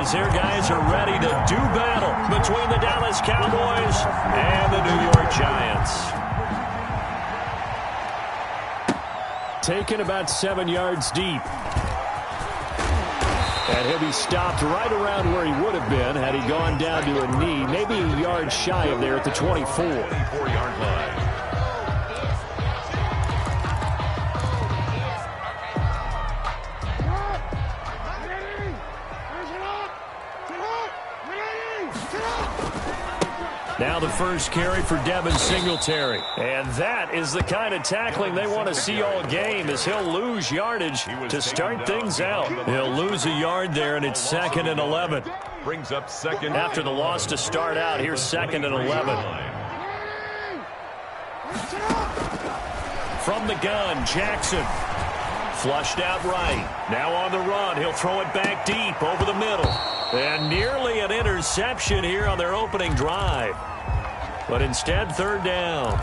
as their guys are ready to do battle between the Dallas Cowboys and the New York Giants. Taken about 7 yards deep. And he'll be stopped right around where he would have been had he gone down to a knee, maybe a yard shy of there at the 24. 24-yard line. Now the first carry for Devin Singletary. And that is the kind of tackling they want to see all game, as he'll lose yardage to start things out. He'll lose a yard there, and it's 2nd and 11. Brings up second. After the loss to start out, here's 2nd and 11. From the gun, Jackson. Flushed out right. Now on the run. He'll throw it back deep over the middle. And nearly an interception here on their opening drive. But instead, 3rd down.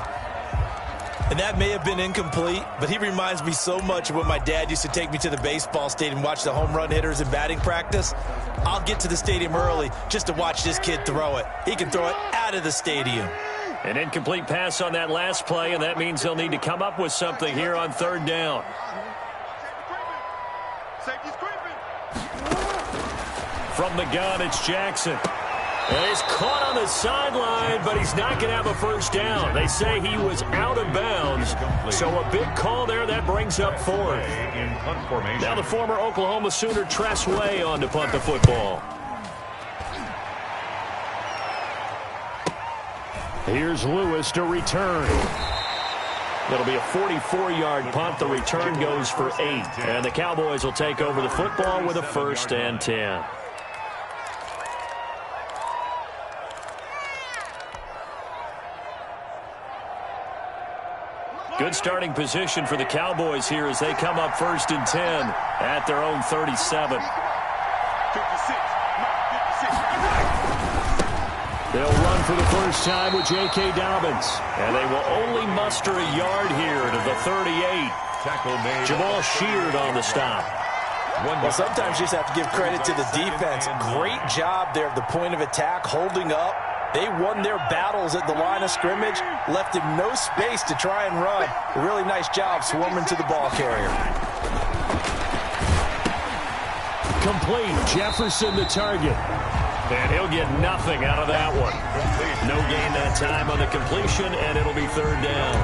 And that may have been incomplete, but he reminds me so much of when my dad used to take me to the baseball stadium and watch the home run hitters in batting practice. I'll get to the stadium early just to watch this kid throw it. He can throw it out of the stadium. An incomplete pass on that last play, and that means they'll need to come up with something here on 3rd down. From the gun, it's Jackson. And he's caught on the sideline, but he's not going to have a first down. They say he was out of bounds. So a big call there. That brings up 4th. Now the former Oklahoma Sooner Tress Way on to punt the football. Here's Lewis to return. It'll be a 44-yard punt. The return goes for 8. And the Cowboys will take over the football with a 1st and 10. Good starting position for the Cowboys here as they come up 1st and 10 at their own 37. They'll run for the first time with J.K. Dobbins. And they will only muster a yard here to the 38. Tackle made. Jamal Sheard on the stop. Well, sometimes you just have to give credit to the defense. Great job there at the point of attack, holding up. They won their battles at the line of scrimmage, left him no space to try and run. A really nice job swarming to the ball carrier. Complete. Jefferson the target. And he'll get nothing out of that one. No gain that time on the completion, and it'll be 3rd down.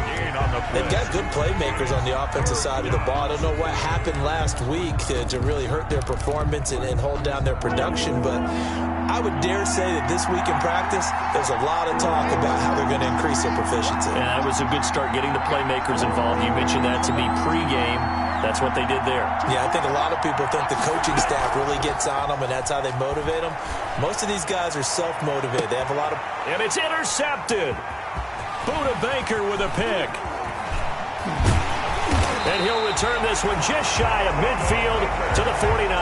They've got good playmakers on the offensive side of the ball. I don't know what happened last week to really hurt their performance and hold down their production, but I would dare say that this week in practice, there's a lot of talk about how they're going to increase their proficiency. Yeah, that was a good start getting the playmakers involved. You mentioned that to me pregame. That's what they did there. Yeah, I think a lot of people think the coaching staff really gets on them, and that's how they motivate them. Most of these guys are self-motivated. They have a lot of... And it's intercepted. Buda Baker with a pick. And he'll return this one just shy of midfield to the 49.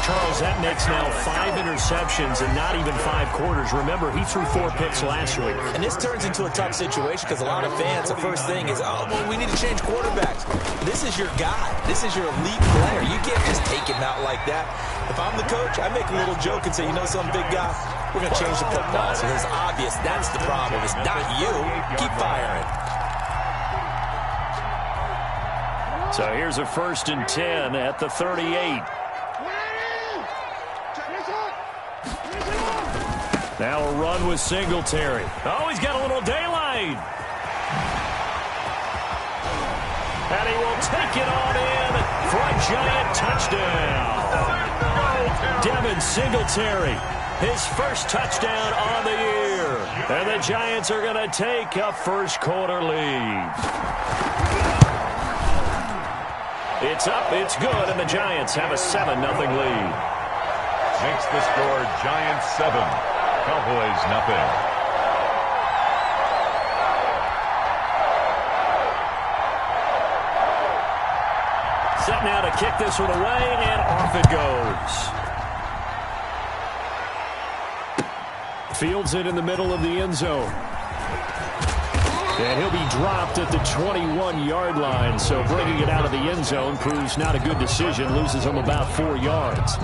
Charles, that makes now 5 interceptions and not even 5 quarters. Remember, he threw 4 picks last week. And this turns into a tough situation because a lot of fans, the first thing is, oh, well, we need to change quarterbacks. This is your guy. This is your elite player. You can't just take him out like that. If I'm the coach, I make a little joke and say, you know something, big guy? We're going to change the football. So it's obvious that's the problem. It's not you. Keep firing. So here's a 1st and 10 at the 38. Now a run with Singletary. Oh, he's got a little daylight. And he will take it on in for a giant touchdown. Devin Singletary, his first touchdown on the year. And the Giants are going to take a first-quarter lead. It's up, it's good, and the Giants have a 7-0 lead. Makes the score Giants 7, Cowboys nothing. Set now to kick this one away, and off it goes. Fields it in the middle of the end zone. And he'll be dropped at the 21-yard line, so bringing it out of the end zone proves not a good decision, loses him about 4 yards.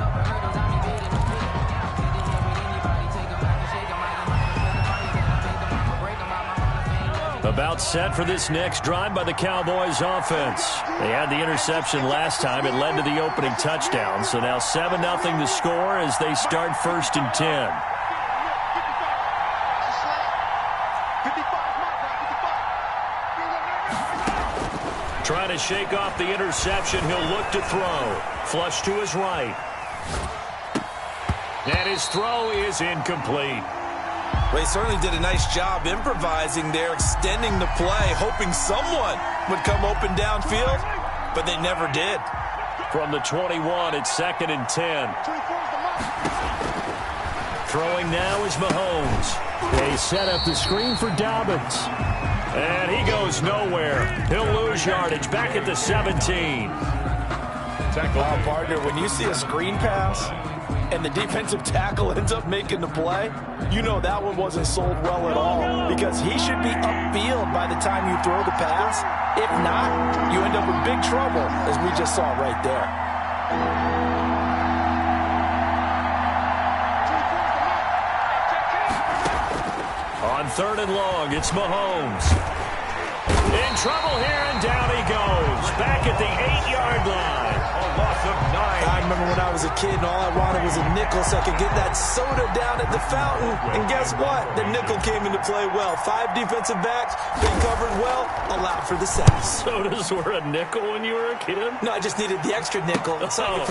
About set for this next drive by the Cowboys offense. They had the interception last time. It led to the opening touchdown. So now 7-0 the score as they start 1st and 10. Trying to shake off the interception. He'll look to throw. Flush to his right. And his throw is incomplete. Well, he certainly did a nice job improvising there, extending the play, hoping someone would come open downfield, but they never did. From the 21, it's 2nd and 10. Throwing now is Mahomes. They set up the screen for Dobbins. And he goes nowhere. He'll lose yardage back at the 17. Wow, partner, when you see a screen pass and the defensive tackle ends up making the play, you know that one wasn't sold well at all, because he should be upfield by the time you throw the pass. If not, you end up with big trouble, as we just saw right there. On 3rd and long, it's Mahomes. In trouble here, and down he goes. Back at the 8-yard line. A loss of 9. I remember when I was a kid and all I wanted was a nickel so I could get that soda down at the fountain. And guess what? The nickel came into play well. 5 defensive backs, they covered well, allowed for the sacks. Sodas were a nickel when you were a kid? No, I just needed the extra nickel so I could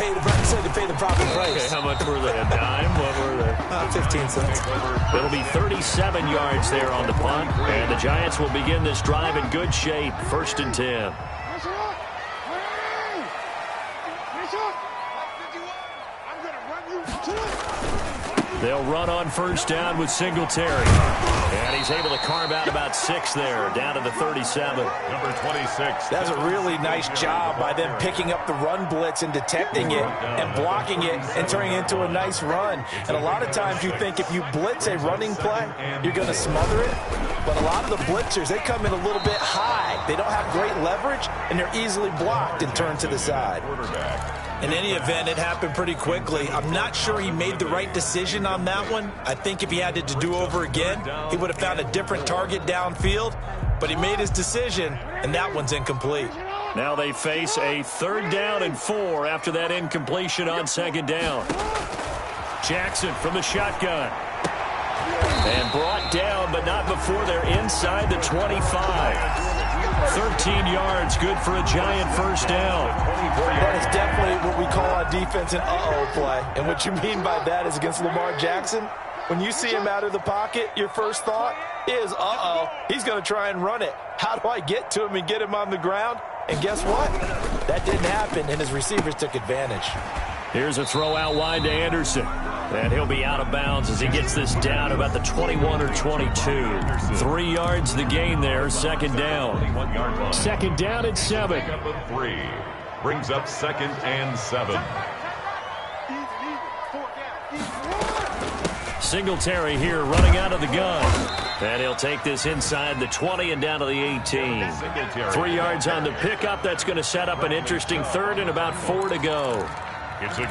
pay the proper price. Okay, how much were they? A dime? What were they? 15 cents. It'll be 37 yards there on the punt. And the Giants will begin this drive in good shape. 1st and 10. They'll run on 1st down with Singletary. And he's able to carve out about 6 there, down to the 37. Number 26. That's a really nice job by them picking up the run blitz and detecting it and blocking it and turning it into a nice run. And a lot of times you think if you blitz a running play, you're going to smother it. But a lot of the blitzers, they come in a little bit high. They don't have great leverage, and they're easily blocked and turned to the side. In any event, it happened pretty quickly. I'm not sure he made the right decision on that one. I think if he had it to do over again, he would have found a different target downfield. But he made his decision, and that one's incomplete. Now they face a 3rd down and 4 after that incompletion on 2nd down. Jackson from the shotgun. And brought down, but not before they're inside the 25. 13 yards, good for a Giant 1st down. That is definitely what we call on defense an uh-oh play. And what you mean by that is against Lamar Jackson, when you see him out of the pocket, your first thought is, uh-oh, he's going to try and run it. How do I get to him and get him on the ground? And guess what? That didn't happen, and his receivers took advantage. Here's a throw out wide to Anderson. And he'll be out of bounds as he gets this down about the 21 or 22. 3 yards the gain there, 2nd down. 2nd down at 7. 3 brings up 2nd and 7. Singletary here running out of the gun. And he'll take this inside the 20 and down to the 18. 3 yards on the pickup. That's going to set up an interesting 3rd and about 4 to go.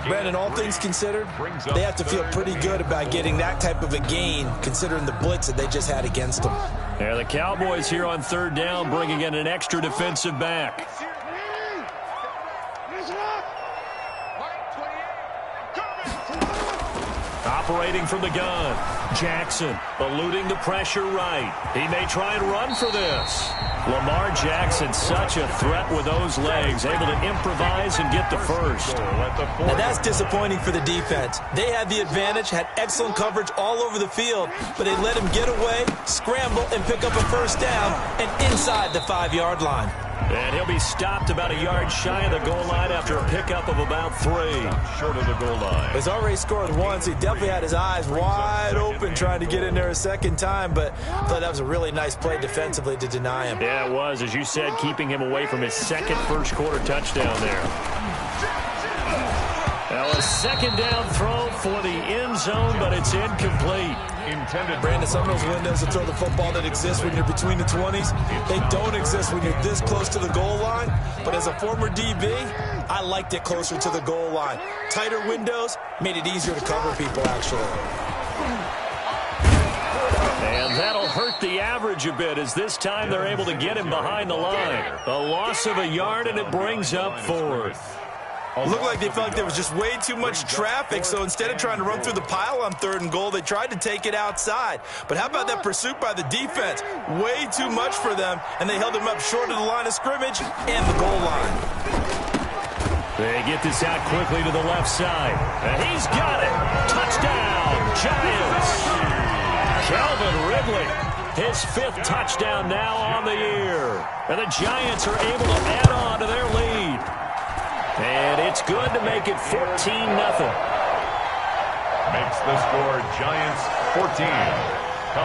Brandon, all things considered, they have to feel pretty good about getting that type of a gain, considering the blitz that they just had against them. Yeah, the Cowboys here on 3rd down, bringing in an extra defensive back. Operating from the gun, Jackson eluding the pressure right. He may try and run for this. Lamar Jackson, such a threat with those legs, able to improvise and get the 1st. Now that's disappointing for the defense. They had the advantage, had excellent coverage all over the field, but they let him get away, scramble, and pick up a 1st down and inside the 5-yard line. And he'll be stopped about a yard shy of the goal line after a pickup of about 3. Short of the goal line. He's already scored once. He definitely had his eyes wide open trying to get in there a 2nd time, but I thought that was a really nice play defensively to deny him. Yeah, it was, as you said, keeping him away from his 2nd first-quarter touchdown there. Now a 2nd down throw for the end zone, but it's incomplete. Brandon, some of those windows to throw the football that exist when you're between the 20s, they don't exist when you're this close to the goal line. But as a former DB, I liked it closer to the goal line. Tighter windows made it easier to cover people, actually. And that'll hurt the average a bit as this time they're able to get him behind the line. A loss of a yard, and it brings up fourth. Looked like they felt like there was just way too much traffic, so instead of trying to run through the pile on 3rd and goal, they tried to take it outside. But how about that pursuit by the defense? Way too much for them, and they held him up short of the line of scrimmage and the goal line. They get this out quickly to the left side. And he's got it. Touchdown, Giants. Calvin Ridley, his 5th touchdown now on the year. And the Giants are able to add on to their lead. And it's good to make it 14-0. Makes the score Giants 14.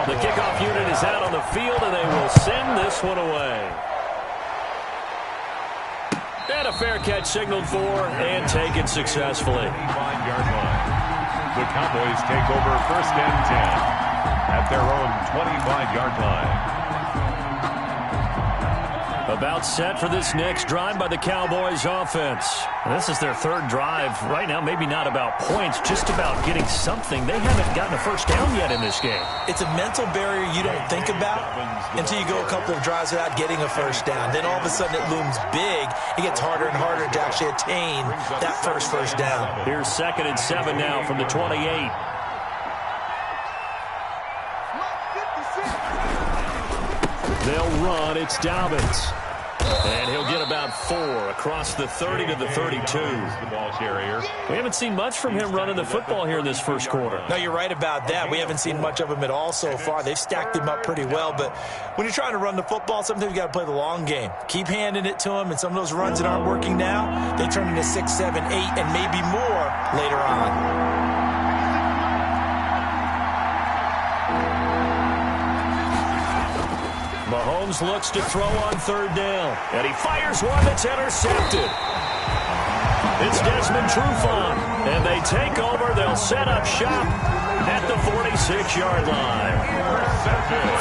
The kickoff unit is out on the field, and they will send this one away. And a fair catch signaled for and taken successfully. 25-yard line. The Cowboys take over 1st and 10 at their own 25-yard line. About set for this next drive by the Cowboys offense. And this is their 3rd drive. Right now, maybe not about points, just about getting something. They haven't gotten a first down yet in this game. It's a mental barrier you don't think about until you go a couple of drives without getting a first down. Then all of a sudden it looms big. It gets harder and harder to actually attain that first down. Here's 2nd and 7 now from the 28. They'll run. It's Dobbins. And he'll get about 4 across the 30 to the 32. The ball carrier. We haven't seen much from him running the football here in this first quarter. No, you're right about that. We haven't seen much of him at all so far. They've stacked him up pretty well. But when you're trying to run the football, sometimes you got to play the long game. Keep handing it to him, and some of those runs that aren't working now, they turn into 6, 7, 8, and maybe more later on. Mahomes looks to throw on 3rd down. And he fires one that's intercepted. It's Desmond Trufant. And they take over. They'll set up shop at the 46-yard line.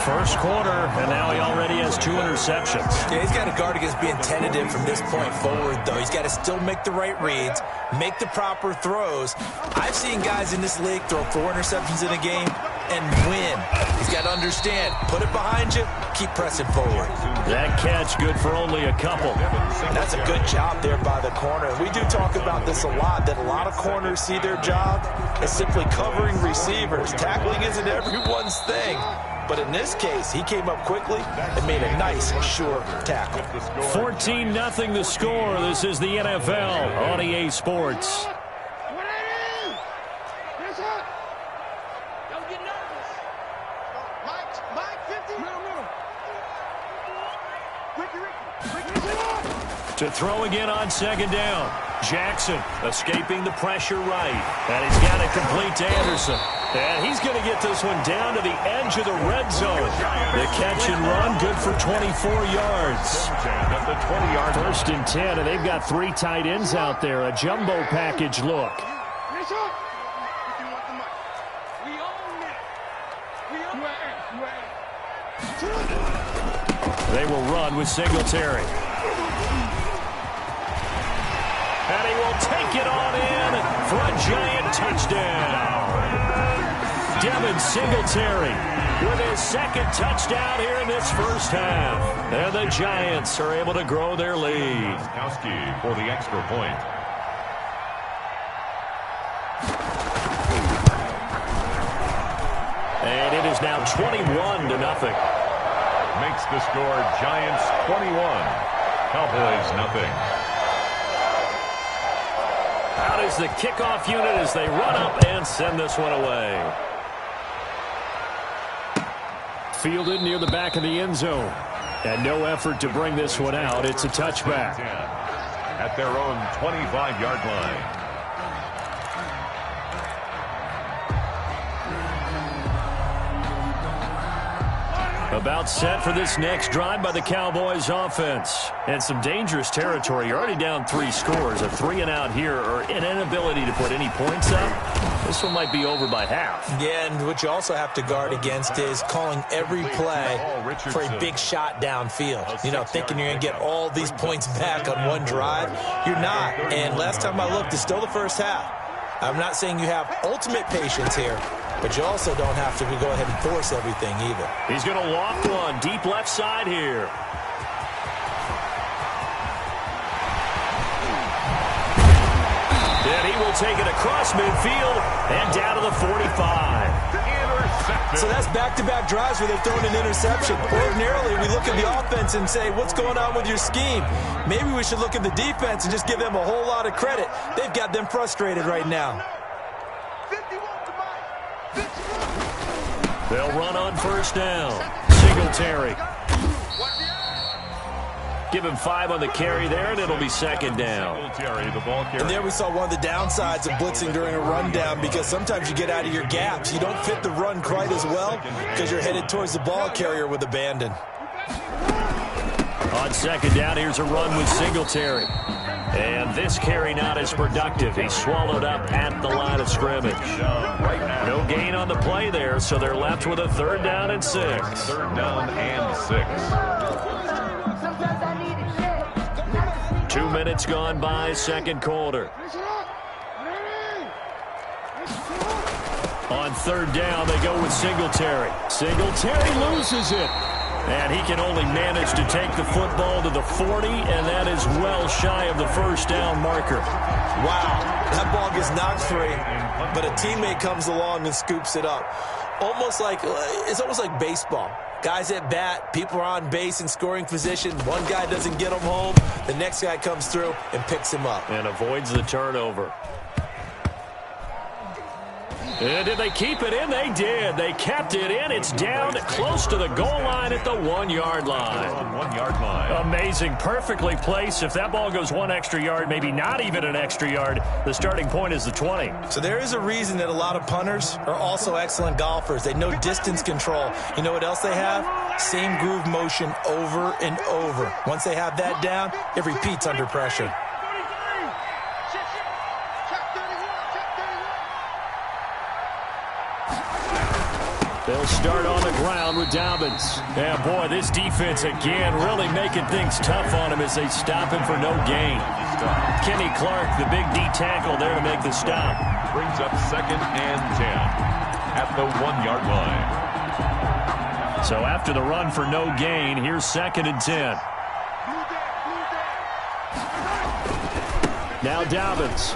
First quarter, and now he already has 2 interceptions. Yeah, he's got to guard against being tentative from this point forward, though. He's got to still make the right reads, make the proper throws. I've seen guys in this league throw 4 interceptions in a game and win. He's got to understand, put it behind you, keep pressing forward. That catch good for only a couple. That's a good job there by the corner. We do talk about this a lot, that a lot of corners see their job as simply covering receivers. Tackling isn't everyone's thing. But in this case, he came up quickly and made a nice, sure tackle. 14-0 the score. This is the NFL on EA Sports. To throw again on 2nd down. Jackson escaping the pressure right. And he's got it complete to Anderson. And he's going to get this one down to the edge of the red zone. The catch and run good for 24 yards. At the 20-yard 1st and 10, and they've got 3 tight ends out there. A jumbo package look. They will run with Singletary. And he will take it on in for a Giant touchdown. Devin Singletary with his 2nd touchdown here in this first half. And the Giants are able to grow their lead. Kowski for the extra point. And it is now 21-0. Makes the score Giants 21. Cowboys nothing. Out is the kickoff unit as they run up and send this one away. Fielded near the back of the end zone. And no effort to bring this one out. It's a touchback. At their own 25-yard line. About set for this next drive by the Cowboys offense. And some dangerous territory. You're already down 3 scores. A 3-and-out here or an inability to put any points up. This one might be over by half. Yeah, and what you also have to guard against is calling every play for a big shot downfield. You know, thinking you're going to get all these points back on one drive. You're not. And last time I looked, it's still the first half. I'm not saying you have ultimate patience here, but you also don't have to go ahead and force everything either. He's going to loft one deep left side here. And he will take it across midfield and down to the 45. So that's back-to-back drives where they've thrown an interception. Ordinarily, we look at the offense and say, what's going on with your scheme? Maybe we should look at the defense and just give them a whole lot of credit. They've got them frustrated right now. They'll run on first down. Singletary. Give him 5 on the carry there, and it'll be second down. And there we saw one of the downsides of blitzing during a rundown, because sometimes you get out of your gaps. You don't fit the run quite as well because you're headed towards the ball carrier with abandon. On second down, here's a run with Singletary. And this carry not as productive. He's swallowed up at the line of scrimmage. No gain on the play there, so they're left with a 3rd down and 6. 3rd down and 6. 2 minutes gone by, second quarter. On 3rd down, they go with Singletary. Singletary loses it. And he can only manage to take the football to the 40, and that is well shy of the first down marker. Wow, that ball gets knocked free, but a teammate comes along and scoops it up. It's almost like baseball. Guys at bat, people are on base in scoring position. One guy doesn't get him home. The next guy comes through and picks him up. And avoids the turnover. And did they keep it in? They did. They kept it in. It's down close to the goal line at the 1-yard line. 1-yard line. Amazing. Perfectly placed. If that ball goes 1 extra yard, maybe not even an extra yard, the starting point is the 20. So there is a reason that a lot of punters are also excellent golfers. They know distance control. You know what else they have? Same groove motion over and over. Once they have that down, it repeats under pressure. They'll start on the ground with Dobbins. Yeah, boy, this defense again really making things tough on him as they stop him for no gain. Kenny Clark, the big D tackle there to make the stop. Brings up 2nd and 10 at the 1-yard line. So after the run for no gain, here's 2nd and 10. Now Dobbins.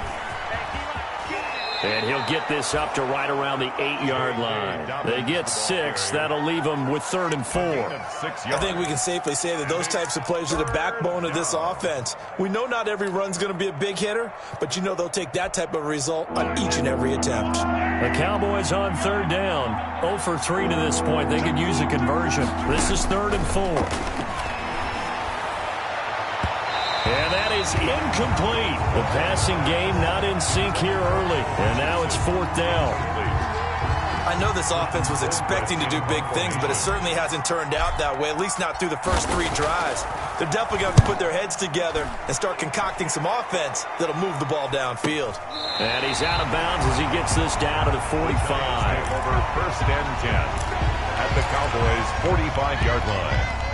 And he'll get this up to right around the 8-yard line. They get 6. That'll leave them with 3rd and 4. I think we can safely say that those types of plays are the backbone of this offense. We know not every run's going to be a big hitter, but you know they'll take that type of result on each and every attempt. The Cowboys on 3rd down. 0 for 3 to this point. They could use a conversion. This is 3rd and 4. And that is incomplete. The passing game not in sync here early. And now it's 4th down. I know this offense was expecting to do big things, but it certainly hasn't turned out that way, at least not through the first 3 drives. They're definitely going to put their heads together and start concocting some offense that'll move the ball downfield. And he's out of bounds as he gets this down to the 45. Over 1st and 10 at the Cowboys' 45-yard line.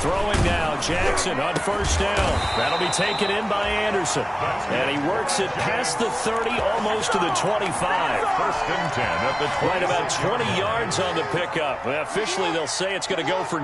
Throwing now, Jackson on 1st down. That'll be taken in by Anderson. And he works it past the 30, almost to the 25. 1st and 10 at the 20. Right about 20 yards on the pickup. Officially, they'll say it's going to go for